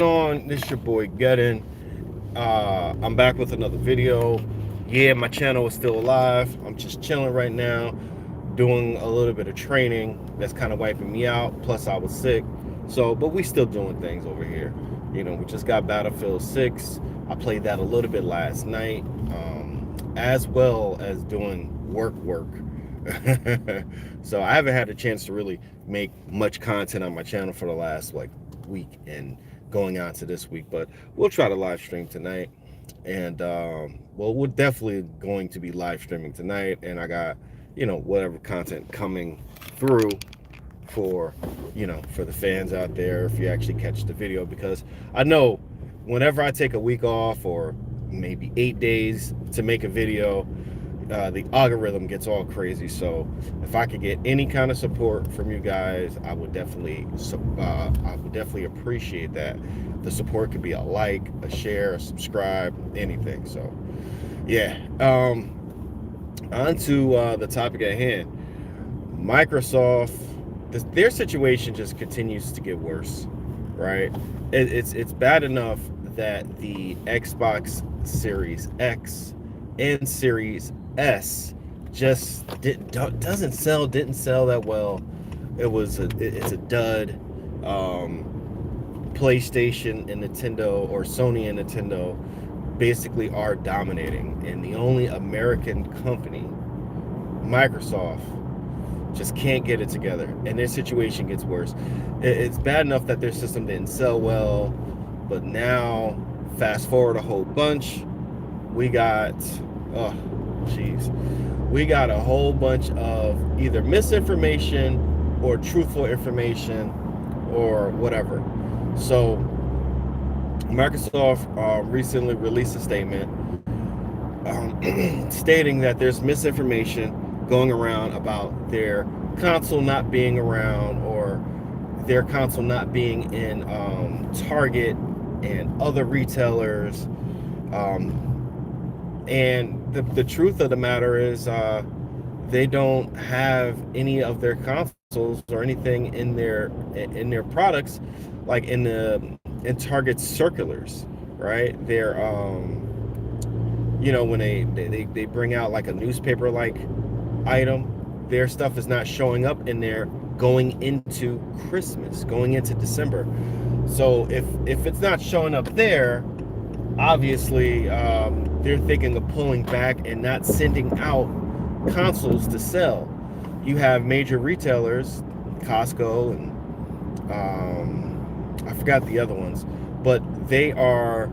On? This your boy Geddon. I'm back with another video. Yeah, my channel is still alive. I'm just chilling right now, doing a little bit of training that's kind of wiping me out. Plus, I was sick. But we still doing things over here. We just got Battlefield 6. I played that a little bit last night, as well as doing work. So I haven't had a chance to really make much content on my channel for the last week and going on to this week, but we'll try to live stream tonight. And well, we're definitely going to be live streaming tonight, and I got whatever content coming through for for the fans out there, if you actually catch the video, because I know whenever I take a week off or maybe 8 days to make a video, the algorithm gets all crazy. So if I could get any kind of support from you guys, I would definitely appreciate that. The support could be a like, a share, a subscribe, anything. So yeah, on to the topic at hand. Microsoft, their situation just continues to get worse, right? It's bad enough that the Xbox Series X and Series S just didn't sell that well. It's a dud. PlayStation and Nintendo, or Sony and Nintendo, basically are dominating, and the only American company, Microsoft, just can't get it together, and their situation gets worse. It's bad enough that their system didn't sell well, but now fast forward a whole bunch, we got we got a whole bunch of either misinformation or truthful information or whatever. So Microsoft recently released a statement stating that there's misinformation going around about their console not being around, or their console not being in Target and other retailers. And the truth of the matter is, they don't have any of their consoles or anything in their products, like in Target's circulars, right? They're when they bring out like a newspaper like item, their stuff is not showing up in there going into Christmas, going into December. So if it's not showing up there, obviously they're thinking of pulling back and not sending out consoles to sell. You have major retailers, Costco and I forgot the other ones, but they are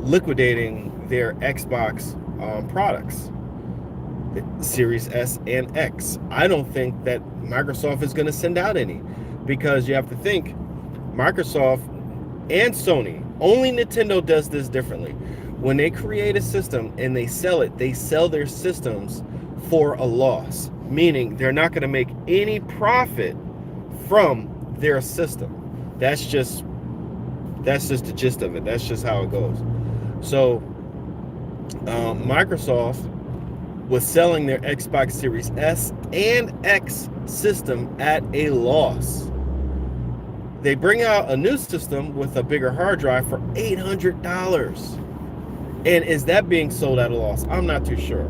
liquidating their Xbox products, Series S and X. I don't think that Microsoft is going to send out any, because you have to think, Microsoft and Sony, only Nintendo does this differently. When they create a system and they sell it, they sell their systems for a loss, meaning they're not going to make any profit from their system. That's just the gist of it. That's just how it goes. So Microsoft was selling their Xbox Series S and X system at a loss. They bring out a new system with a bigger hard drive for $800. And is that being sold at a loss? I'm not too sure.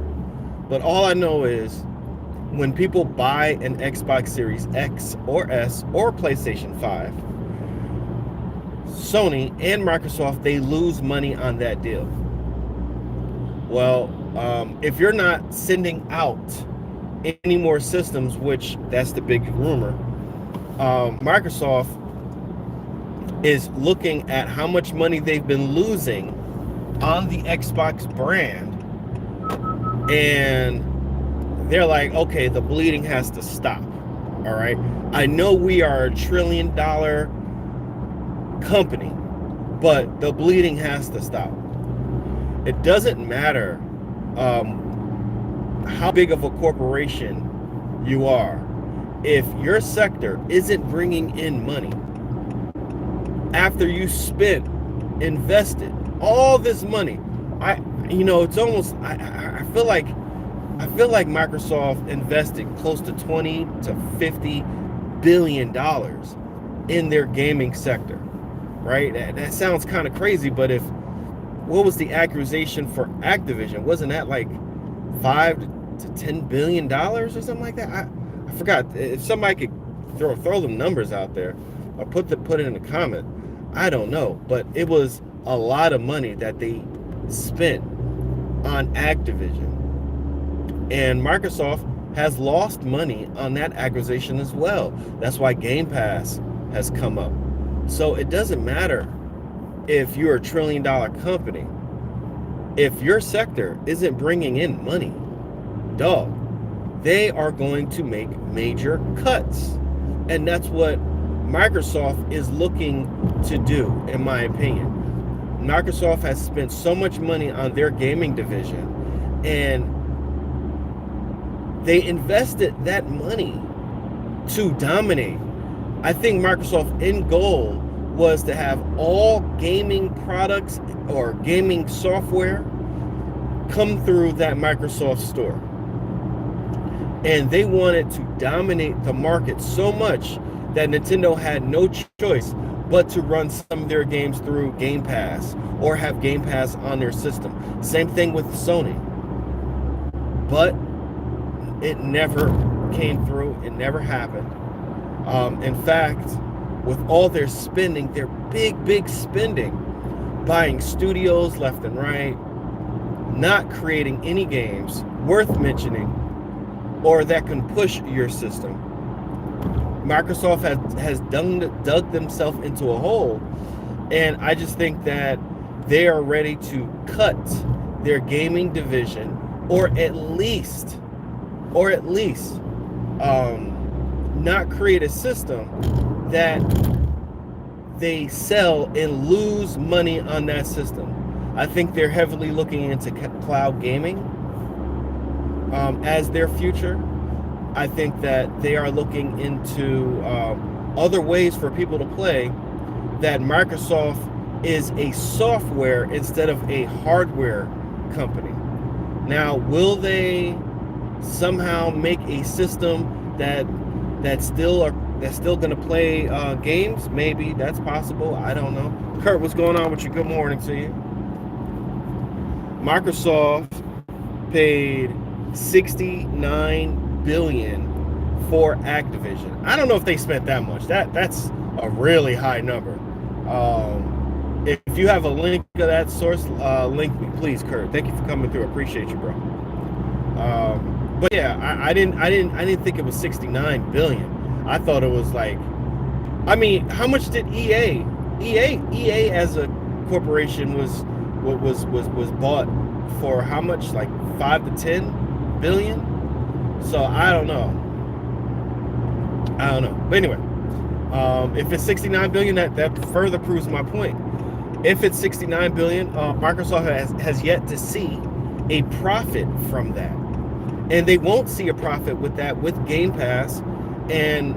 But all I know is, when people buy an Xbox Series X or S or PlayStation 5, Sony and Microsoft, they lose money on that deal. Well, if you're not sending out any more systems, which that's the big rumor, Microsoft is looking at how much money they've been losing on the Xbox brand, and they're like, okay, the bleeding has to stop. All right, I know we are a $1 trillion company, but the bleeding has to stop. It doesn't matter how big of a corporation you are. If your sector isn't bringing in money after you invested all this money, it's almost, I feel like Microsoft invested close to 20 to 50 billion dollars in their gaming sector. right? That sounds kind of crazy, but what was the accusation for Activision? Wasn't that like 5 to 10 billion dollars or something like that? I forgot. If somebody could throw them numbers out there or put it in a comment, I don't know, but it was a lot of money that they spent on Activision, and Microsoft has lost money on that acquisition as well. That's why Game Pass has come up. So it doesn't matter if you're a $1 trillion company. If your sector isn't bringing in money, dog, they are going to make major cuts. And that's what Microsoft is looking to do, in my opinion. Microsoft has spent so much money on their gaming division, and they invested that money to dominate. I think Microsoft's end goal was to have all gaming products or gaming software come through that Microsoft store. And they wanted to dominate the market so much that Nintendo had no choice but to run some of their games through Game Pass or have Game Pass on their system. Same thing with Sony. But it never came through. It never happened. In fact, with all their spending, their big spending, buying studios left and right, not creating any games worth mentioning or that can push your system. Microsoft has dug themselves into a hole, and I just think that they are ready to cut their gaming division, or at least not create a system that they sell and lose money on that system. I think they're heavily looking into cloud gaming as their future. I think that they are looking into other ways for people to play, that Microsoft is a software instead of a hardware company. Now, will they somehow make a system that's still going to play games? Maybe that's possible. I don't know. Kurt, what's going on with you? Good morning to you. Microsoft paid $69 billion for Activision. I don't know if they spent that much. That's a really high number. If you have a link to that source, link me, please, Kurt. Thank you for coming through. I appreciate you, bro. But yeah, I didn't think it was 69 billion. I thought it was like, I mean, how much did EA as a corporation was bought for? How much? Like 5 to 10 billion? So I don't know. But anyway, if it's 69 billion, that further proves my point. If it's 69 billion, Microsoft has yet to see a profit from that. And they won't see a profit with that, with Game Pass and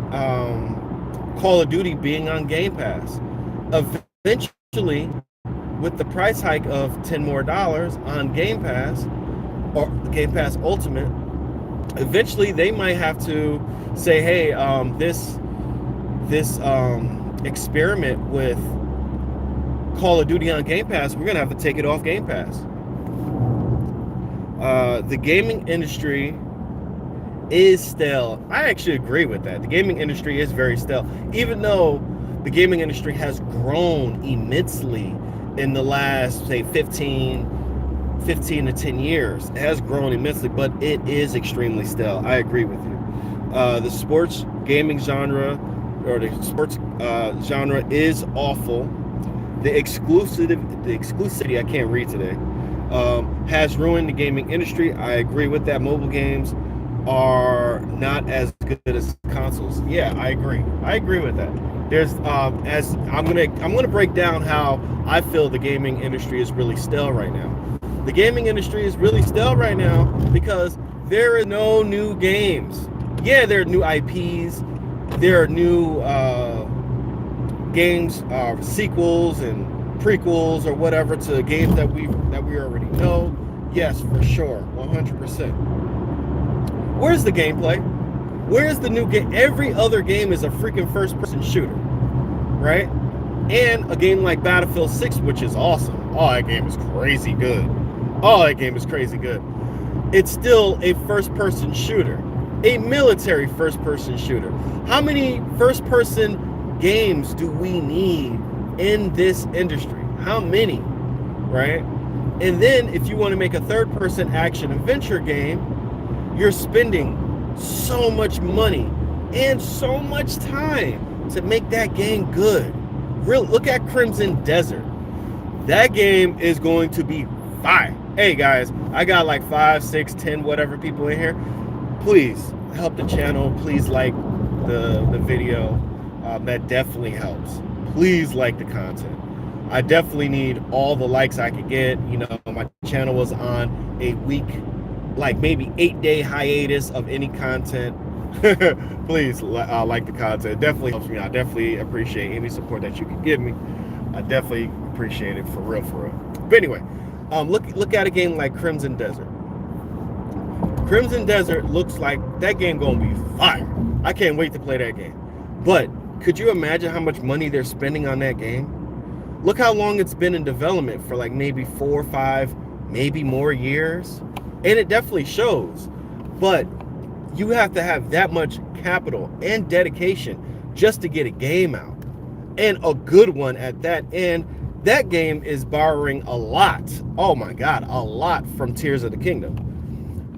Call of Duty being on Game Pass. Eventually, with the price hike of $10 more on Game Pass or Game Pass Ultimate, eventually they might have to say, hey, this experiment with Call of Duty on Game Pass, we're gonna have to take it off Game Pass. The gaming industry is stale. I actually agree with that. The gaming industry is very stale, even though the gaming industry has grown immensely in the last, say, 15 to 10 years. It has grown immensely, but it is extremely stale. I agree with you. The sports gaming genre, or the sports genre, is awful. The exclusivity, I can't read today, has ruined the gaming industry. I agree with that. Mobile games are not as good as consoles. Yeah, I agree with that. There's as I'm gonna break down how I feel the gaming industry is really stale right now. The gaming industry is really stale right now because there are no new games. Yeah, there are new IPs, there are new games, sequels and prequels or whatever to games that we already know. Yes, for sure, 100%. Where's the gameplay? Where's the new game? Every other game is a freaking first-person shooter, right? and a game like Battlefield 6, which is awesome. Oh, that game is crazy good. Oh, that game is crazy good. It's still a first-person shooter, a military first-person shooter. How many first-person games do we need in this industry? How many, right? And then if you want to make a third-person action adventure game, you're spending so much money and so much time to make that game good. Real, look at Crimson Desert. That game is going to be fire. Hey guys, I got like 5, 6, 10, whatever people in here. Please help the channel. Please like the video. That definitely helps. Please like the content. I definitely need all the likes I could get. You know, my channel was on a week, like maybe 8-day hiatus of any content. Please like the content. It definitely helps me. I definitely appreciate any support that you can give me. I definitely appreciate it for real, for real. But anyway, look at a game like Crimson Desert. Crimson Desert looks like that game gonna be fire. I can't wait to play that game. But could you imagine how much money they're spending on that game? Look how long it's been in development, for like maybe 4 or 5, maybe more years. And it definitely shows. But you have to have that much capital and dedication just to get a game out, and a good one at that. And that game is borrowing a lot, oh my god, a lot, from Tears of the Kingdom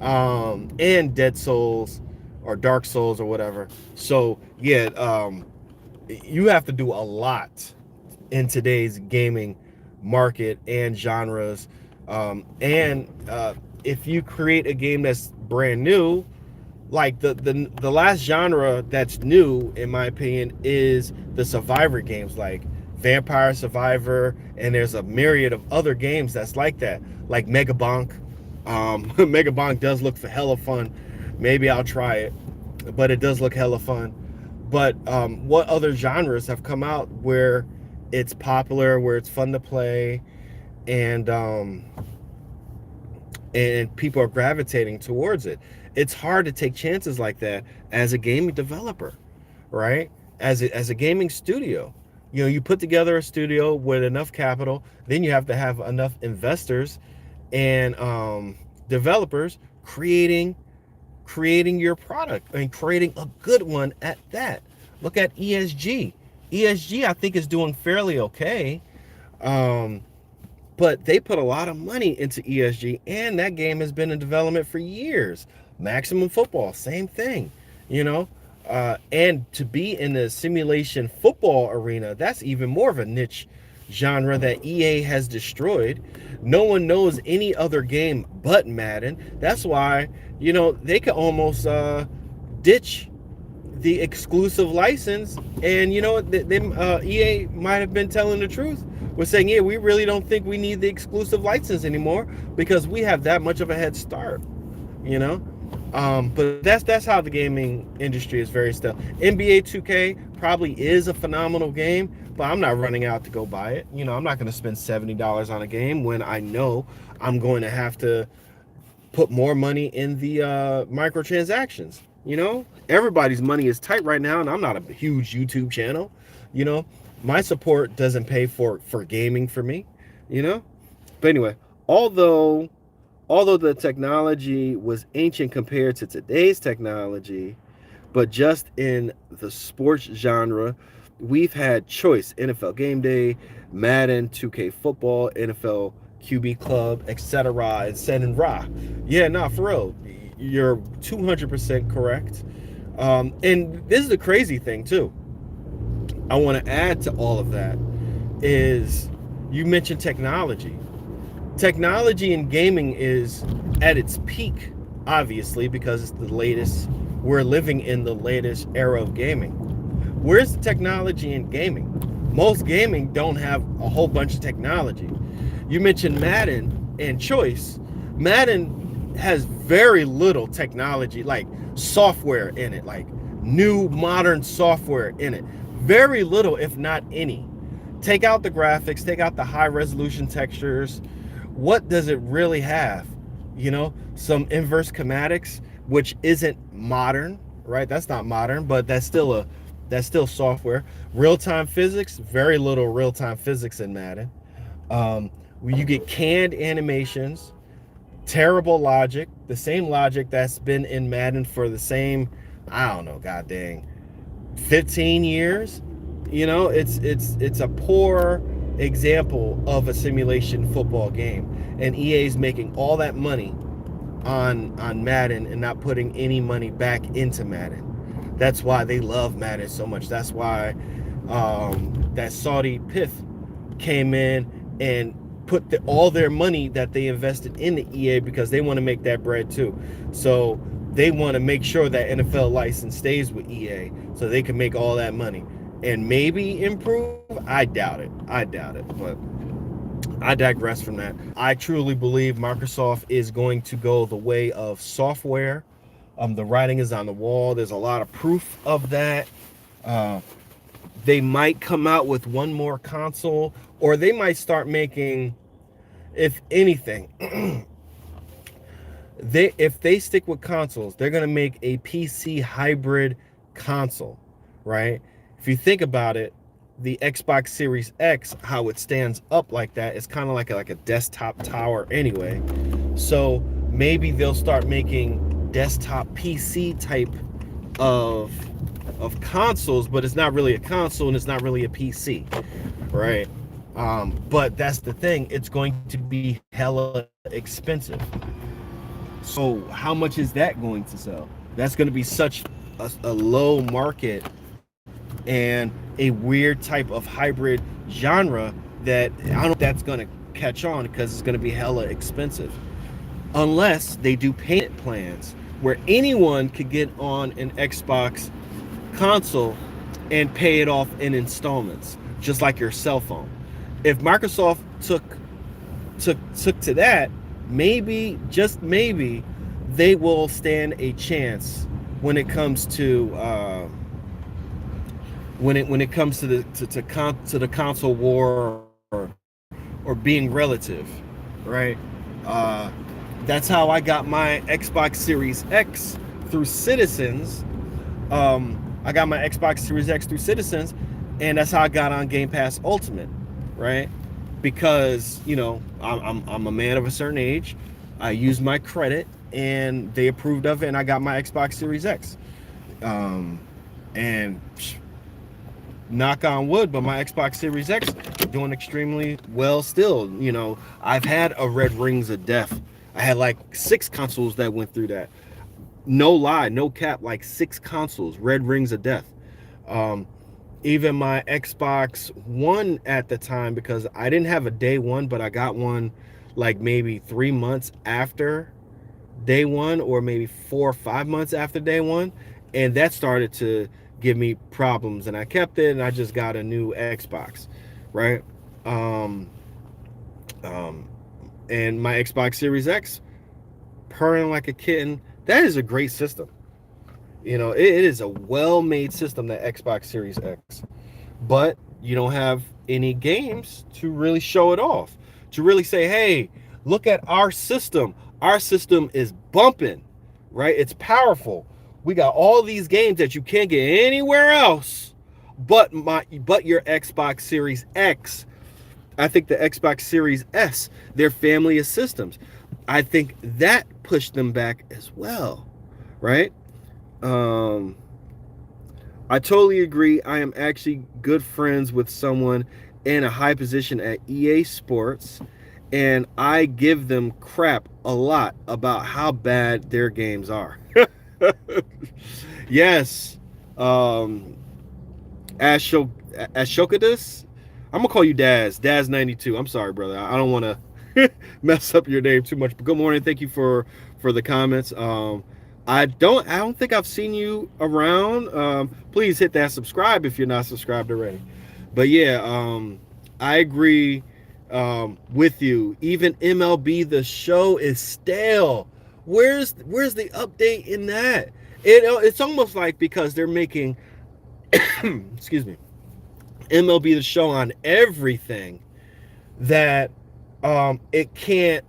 and Dead Souls or Dark Souls or whatever. So yeah, you have to do a lot in today's gaming market and genres. If you create a game that's brand new, like the last genre that's new, in my opinion, is the survivor games, like Vampire Survivor, and there's a myriad of other games that's like that, like Megabonk. Megabonk does look for hella fun. Maybe I'll try it, but it does look hella fun. But what other genres have come out where it's popular, where it's fun to play, and people are gravitating towards it? It's hard to take chances like that as a gaming developer, right? As a gaming studio. You know, you put together a studio with enough capital, then you have to have enough investors and developers creating your product, and creating a good one at that. Look at ESG. ESG, I think, is doing fairly okay. But they put a lot of money into ESG, and that game has been in development for years. Maximum Football, same thing, you know. And to be in the simulation football arena, that's even more of a niche genre that EA has destroyed. No one knows any other game but Madden. That's why, you know, they could almost ditch the exclusive license. And you know, EA might have been telling the truth. We're saying, yeah, we really don't think we need the exclusive license anymore because we have that much of a head start, you know. But that's how the gaming industry is very still. NBA 2K probably is a phenomenal game, but I'm not running out to go buy it. You know, I'm not going to spend $70 on a game when I know I'm going to have to put more money in the microtransactions. You know, everybody's money is tight right now, and I'm not a huge YouTube channel. You know, my support doesn't pay for gaming for me, you know. But anyway, although the technology was ancient compared to today's technology, but just in the sports genre, we've had choice: NFL Game Day, Madden, 2K Football, NFL QB Club, etc., etc. Yeah, nah, for real, you're 200% correct. And this is the crazy thing too. I want to add to all of that is, you mentioned technology. Technology in gaming is at its peak, obviously, because it's the latest. We're living in the latest era of gaming. Where's the technology in gaming? Most gaming don't have a whole bunch of technology. You mentioned Madden and Choice. Madden has very little technology, like software in it, like new modern software in it. Very little, if not any. Take out the graphics, take out the high resolution textures. What does it really have? You know, some inverse kinematics, which isn't modern, right? That's not modern, but that's still That's still software. Real-time physics, very little real-time physics in Madden. You get canned animations, terrible logic, the same logic that's been in Madden for the same, I don't know, god dang, 15 years. It's a poor example of a simulation football game. And EA's making all that money on Madden and not putting any money back into Madden. That's why they love Madden so much. That's why that Saudi PIF came in and put all their money that they invested in the EA, because they want to make that bread too. So they want to make sure that NFL license stays with EA so they can make all that money and maybe improve. I doubt it. But I digress from that. I truly believe Microsoft is going to go the way of software. The writing is on the wall. There's a lot of proof of that. They might come out with one more console, or they might start making, if anything, if they stick with consoles, they're going to make a PC hybrid console, right? If you think about it, the Xbox Series X, how it stands up like that, is kind of like a desktop tower anyway. So maybe they'll start making desktop PC type of consoles, but it's not really a console and it's not really a PC, right? But that's the thing, it's going to be hella expensive. So how much is that going to sell? That's going to be such a low market and a weird type of hybrid genre that I don't know if that's going to catch on, because it's going to be hella expensive. Unless they do payment plans where anyone could get on an Xbox console and pay it off in installments, just like your cell phone. If Microsoft took to that, maybe, just maybe, they will stand a chance when it comes to when it comes to the console war, or being relative, right? That's how I got my Xbox Series X through Citizens. I got my Xbox Series X through Citizens, and that's how I got on Game Pass Ultimate, right? Because I'm a man of a certain age. I used my credit, and they approved of it, and I got my Xbox Series X. And knock on wood, but my Xbox Series X doing extremely well still. I've had a Red Rings of Death. I had like 6 consoles that went through that. No lie, no cap, like 6 consoles, Red Rings of Death. Even my Xbox One at the time, because I didn't have a day one, but I got one like maybe 3 months after day one, or maybe 4 or 5 months after day one, and that started to give me problems, and I kept it, and I just got a new Xbox, right? And my Xbox Series X, purring like a kitten. That is a great system. It is a well-made system, that Xbox Series X. But you don't have any games to really show it off, to really say, hey, look at our system. Our system is bumping, right? It's powerful. We got all these games that you can't get anywhere else but your Xbox Series X. I think the Xbox Series S, their family of systems, I think that pushed them back as well, right? I totally agree. I am actually good friends with someone in a high position at EA Sports, and I give them crap a lot about how bad their games are. Yes. Ashokadus, I'm gonna call you Daz92. I'm sorry, brother. I don't want to mess up your name too much, but good morning. Thank you for the comments. I don't think I've seen you around. Please hit that subscribe if you're not subscribed already. But yeah, I agree with you. Even MLB The Show is stale. Where's the update in that? It's almost like, because they're making excuse me, MLB The Show on everything, that it can't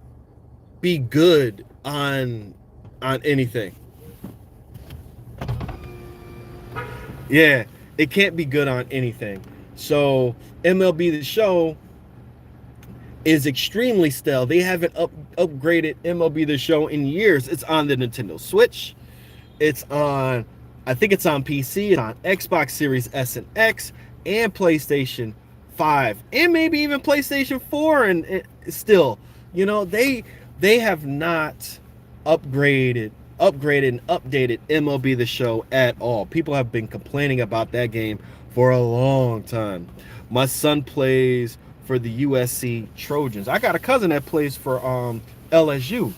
be good on anything. Yeah, It can't be good on anything. So MLB The Show is extremely stale. They haven't upgraded MLB The Show in years. It's on the Nintendo Switch. It's on, I think it's on PC. It's on Xbox Series S and X and PlayStation 5 and maybe even PlayStation 4. And still, you know, they have not upgraded and updated MLB The Show at all. People have been complaining about that game for a long time. My son plays for the USC Trojans. I got a cousin that plays for LSU.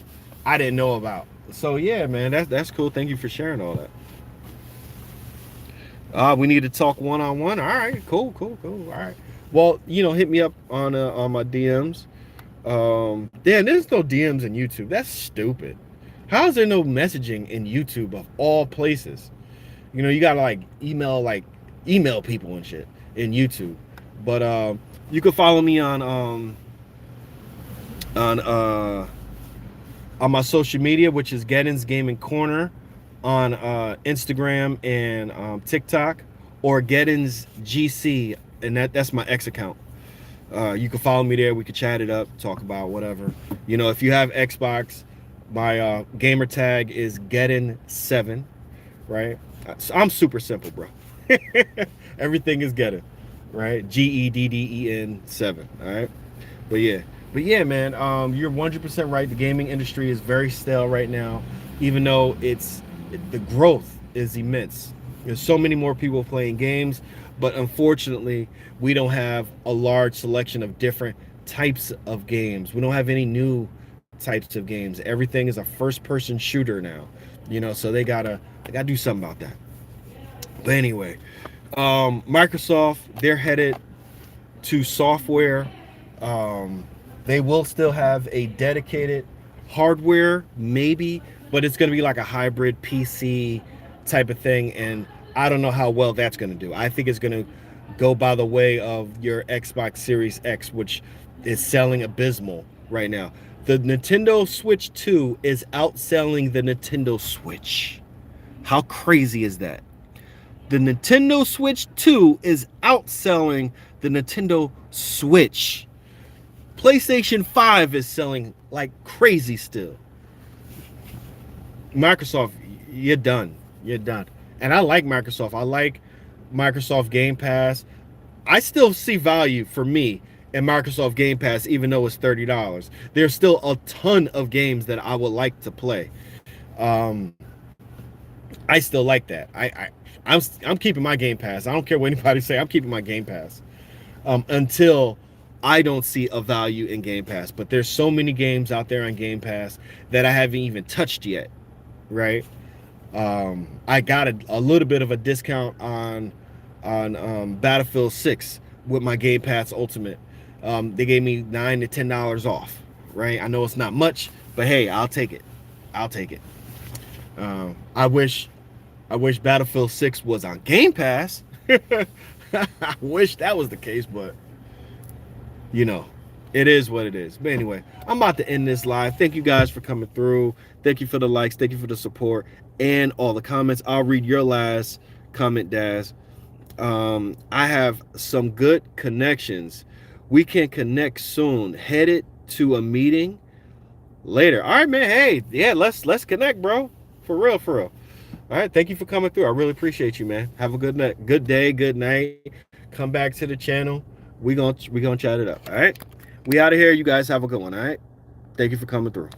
I didn't know about. So yeah, man, that's cool. Thank you for sharing all that. We need to talk one-on-one. All right, cool. All right. Well, you know, hit me up on my DMs. Damn, there's no DMs in YouTube. That's stupid. How is there no messaging in YouTube of all places? You know, you gotta like email people and shit in YouTube. But you can follow me on my social media, which is Geddon's Gaming Corner on Instagram and TikTok, or Geddon's GC, and that's my X account. You can follow me there. We can chat it up, talk about whatever. You know, if you have Xbox, my gamer tag is Geddon7, right? So I'm super simple, bro. Everything is Geddon, right? GEDDEN7, all right? But yeah, man, you're 100% right. The gaming industry is very stale right now, even though the growth is immense. There's so many more people playing games, but unfortunately, we don't have a large selection of different types of games. We don't have any new types of games. Everything is a first-person shooter now, you know, so they gotta do something about that. But anyway, Microsoft, they're headed to software. They will still have a dedicated hardware, maybe, but it's going to be like a hybrid PC type of thing, and I don't know how well that's going to do. I think it's going to go by the way of your Xbox Series X, which is selling abysmal right now. The Nintendo Switch 2 is outselling the Nintendo Switch. How crazy is that? The Nintendo Switch 2 is outselling the Nintendo Switch. PlayStation 5 is selling like crazy still. Microsoft, you're done. And I like Microsoft. I like Microsoft Game Pass. I still see value for me in Microsoft Game Pass, even though it's $30. There's still a ton of games that I would like to play. I still like that. I'm keeping my Game Pass. I don't care what anybody say. I'm keeping my Game Pass until I don't see a value in Game Pass. But there's so many games out there on Game Pass that I haven't even touched yet, right? I got a little bit of a discount on Battlefield 6 with my Game Pass Ultimate. They gave me $9 to $10 off, right? I know it's not much, but hey, I'll take it. I wish Battlefield 6 was on Game Pass. I wish that was the case, but you know, it is what it is. But anyway, I'm about to end this live. Thank you guys for coming through. Thank you for the likes. Thank you for the support and all the comments. I'll read your last comment, Daz. I have some good connections. We can connect soon. Headed to a meeting later. All right, man. Hey, yeah, let's connect, bro. For real. All right, thank you for coming through. I really appreciate you, man. Have a good night, good day, good night. Come back to the channel. We gonna chat it up. All right, we out of here. You guys have a good one. All right, thank you for coming through.